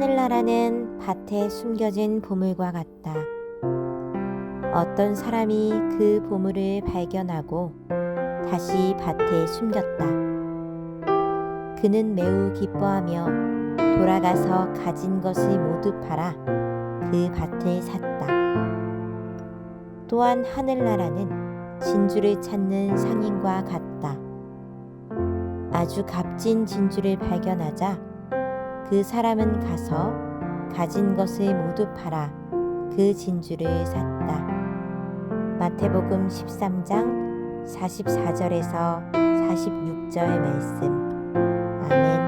하늘나라는 밭에 숨겨진 보물과 같다. 어떤 사람이 그 보물을 발견하고 다시 밭에 숨겼다. 그는 매우 기뻐하며 돌아가서 가진 것을 모두 팔아 그 밭을 샀다. 또한 하늘나라는 진주를 찾는 상인과 같다. 아주 값진 진주를 발견하자 그 사람은 가서 가진 것을 모두 팔아 그 진주를 샀다. 마태복음 13장 44절에서 46절 말씀. 아멘.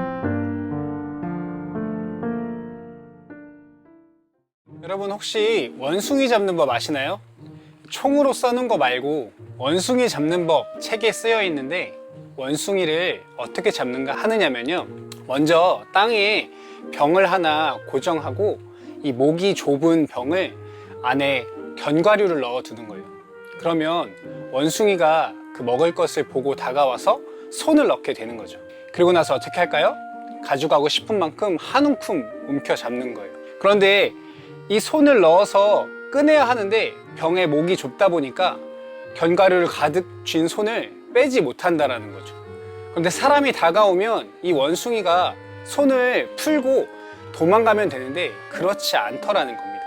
여러분 혹시 원숭이 잡는 법 아시나요? 총으로 써는 거 말고 원숭이 잡는 법 책에 쓰여 있는데, 원숭이를 어떻게 잡는가 하느냐면요, 먼저 땅에 병을 하나 고정하고 이 목이 좁은 병을 안에 견과류를 넣어 두는 거예요. 그러면 원숭이가 그 먹을 것을 보고 다가와서 손을 넣게 되는 거죠. 그리고 나서 어떻게 할까요? 가져가고 싶은 만큼 한 움큼 움켜 잡는 거예요. 그런데 이 손을 넣어서 꺼내야 하는데 병의 목이 좁다 보니까 견과류를 가득 쥔 손을 빼지 못한다라는 거죠. 그런데 사람이 다가오면 이 원숭이가 손을 풀고 도망가면 되는데 그렇지 않더라는 겁니다.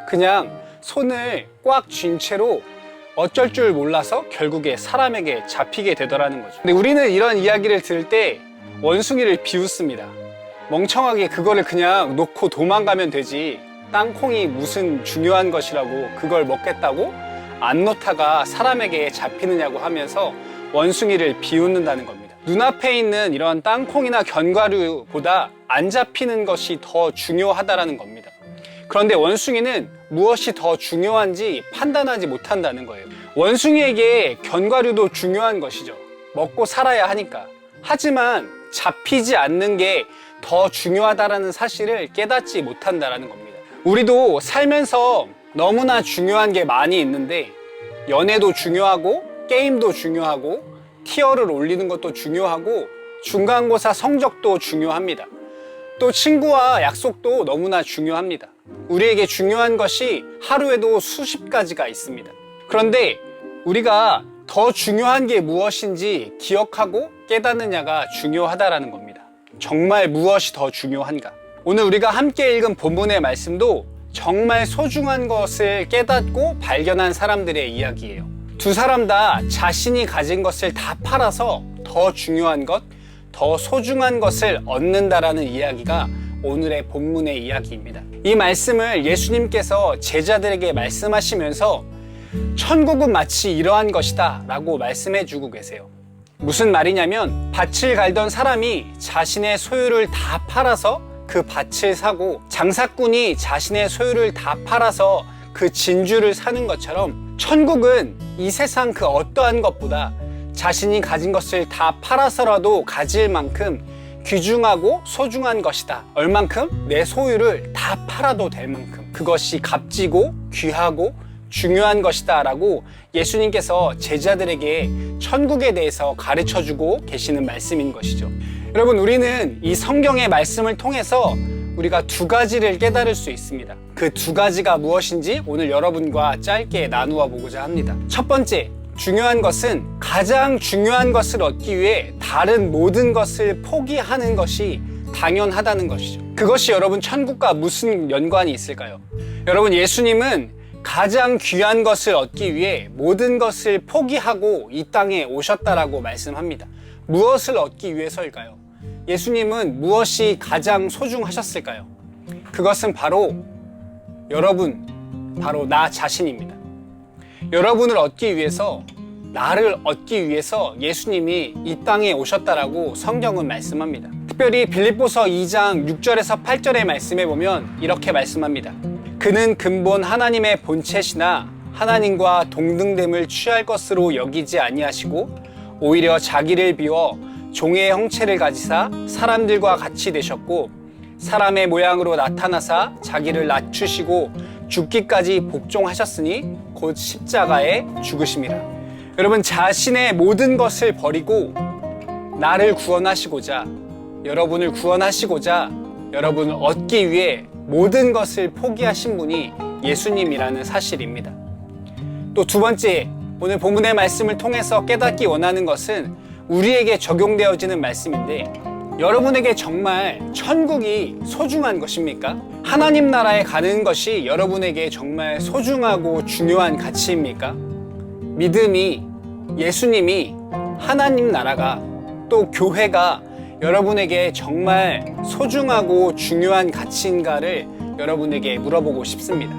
그냥 손을 꽉 쥔 채로 어쩔 줄 몰라서 결국에 사람에게 잡히게 되더라는 거죠. 근데 우리는 이런 이야기를 들을 때 원숭이를 비웃습니다. 멍청하게 그거를 그냥 놓고 도망가면 되지, 땅콩이 무슨 중요한 것이라고 그걸 먹겠다고 안 놓다가 사람에게 잡히느냐고 하면서 원숭이를 비웃는다는 겁니다. 눈앞에 있는 이런 땅콩이나 견과류보다 안 잡히는 것이 더 중요하다라는 겁니다. 그런데 원숭이는 무엇이 더 중요한지 판단하지 못한다는 거예요. 원숭이에게 견과류도 중요한 것이죠. 먹고 살아야 하니까. 하지만 잡히지 않는 게 더 중요하다라는 사실을 깨닫지 못한다라는 겁니다. 우리도 살면서 너무나 중요한 게 많이 있는데, 연애도 중요하고 게임도 중요하고 티어를 올리는 것도 중요하고 중간고사 성적도 중요합니다. 또 친구와 약속도 너무나 중요합니다. 우리에게 중요한 것이 하루에도 수십 가지가 있습니다. 그런데 우리가 더 중요한 게 무엇인지 기억하고 깨닫느냐가 중요하다라는 겁니다. 정말 무엇이 더 중요한가? 오늘 우리가 함께 읽은 본문의 말씀도 정말 소중한 것을 깨닫고 발견한 사람들의 이야기예요. 두 사람 다 자신이 가진 것을 다 팔아서 더 중요한 것, 더 소중한 것을 얻는다라는 이야기가 오늘의 본문의 이야기입니다. 이 말씀을 예수님께서 제자들에게 말씀하시면서 천국은 마치 이러한 것이다 라고 말씀해 주고 계세요. 무슨 말이냐면, 밭을 갈던 사람이 자신의 소유를 다 팔아서 그 밭을 사고, 장사꾼이 자신의 소유를 다 팔아서 그 진주를 사는 것처럼, 천국은 이 세상 그 어떠한 것보다 자신이 가진 것을 다 팔아서라도 가질 만큼 귀중하고 소중한 것이다. 얼만큼? 내 소유를 다 팔아도 될 만큼 그것이 값지고 귀하고 중요한 것이다 라고 예수님께서 제자들에게 천국에 대해서 가르쳐주고 계시는 말씀인 것이죠. 여러분, 우리는 이 성경의 말씀을 통해서 우리가 두 가지를 깨달을 수 있습니다. 그 두 가지가 무엇인지 오늘 여러분과 짧게 나누어 보고자 합니다. 첫 번째, 중요한 것은 가장 중요한 것을 얻기 위해 다른 모든 것을 포기하는 것이 당연하다는 것이죠. 그것이 여러분 천국과 무슨 연관이 있을까요? 여러분, 예수님은 가장 귀한 것을 얻기 위해 모든 것을 포기하고 이 땅에 오셨다라고 말씀합니다. 무엇을 얻기 위해서일까요? 예수님은 무엇이 가장 소중하셨을까요? 그것은 바로 여러분, 바로 나 자신입니다. 여러분을 얻기 위해서, 나를 얻기 위해서 예수님이 이 땅에 오셨다라고 성경은 말씀합니다. 특별히 빌립보서 2장 6절에서 8절의 말씀에 보면 이렇게 말씀합니다. 그는 근본 하나님의 본체시나 하나님과 동등됨을 취할 것으로 여기지 아니하시고 오히려 자기를 비워 종의 형체를 가지사 사람들과 같이 되셨고 사람의 모양으로 나타나사 자기를 낮추시고 죽기까지 복종하셨으니 곧 십자가에 죽으심이라. 여러분, 자신의 모든 것을 버리고 나를 구원하시고자, 여러분을 구원하시고자 여러분을 얻기 위해 모든 것을 포기하신 분이 예수님이라는 사실입니다. 또 두 번째, 오늘 본문의 말씀을 통해서 깨닫기 원하는 것은 우리에게 적용되어지는 말씀인데, 여러분에게 정말 천국이 소중한 것입니까? 하나님 나라에 가는 것이 여러분에게 정말 소중하고 중요한 가치입니까? 믿음이, 예수님이, 하나님 나라가, 또 교회가 여러분에게 정말 소중하고 중요한 가치인가를 여러분에게 물어보고 싶습니다.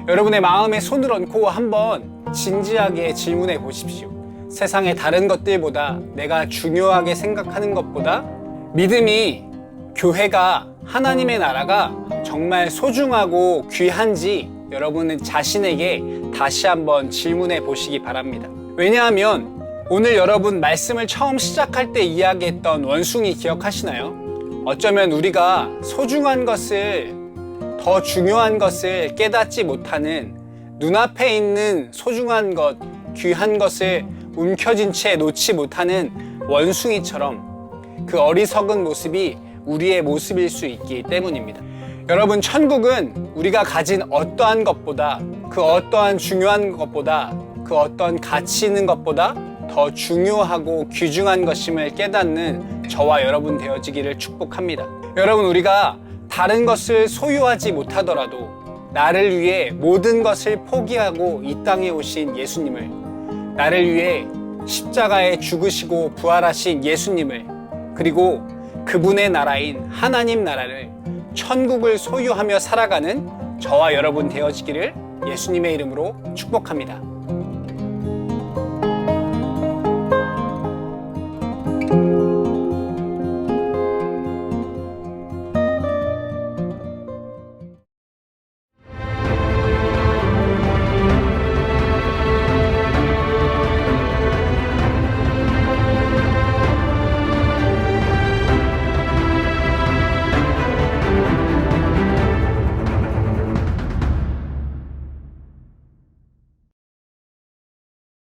여러분의 마음에 손을 얹고 한번 진지하게 질문해 보십시오. 세상의 다른 것들보다, 내가 중요하게 생각하는 것보다 믿음이, 교회가, 하나님의 나라가 정말 소중하고 귀한지 여러분은 자신에게 다시 한번 질문해 보시기 바랍니다. 왜냐하면 오늘 여러분 말씀을 처음 시작할 때 이야기했던 원숭이 기억하시나요? 어쩌면 우리가 소중한 것을, 더 중요한 것을 깨닫지 못하는, 눈앞에 있는 소중한 것, 귀한 것을 움켜쥔 채 놓지 못하는 원숭이처럼 그 어리석은 모습이 우리의 모습일 수 있기 때문입니다. 여러분, 천국은 우리가 가진 어떠한 것보다, 그 어떠한 중요한 것보다, 그 어떤 가치 있는 것보다 더 중요하고 귀중한 것임을 깨닫는 저와 여러분 되어지기를 축복합니다. 여러분, 우리가 다른 것을 소유하지 못하더라도 나를 위해 모든 것을 포기하고 이 땅에 오신 예수님을, 나를 위해 십자가에 죽으시고 부활하신 예수님을, 그리고 그분의 나라인 하나님 나라를, 천국을 소유하며 살아가는 저와 여러분 되어지기를 예수님의 이름으로 축복합니다.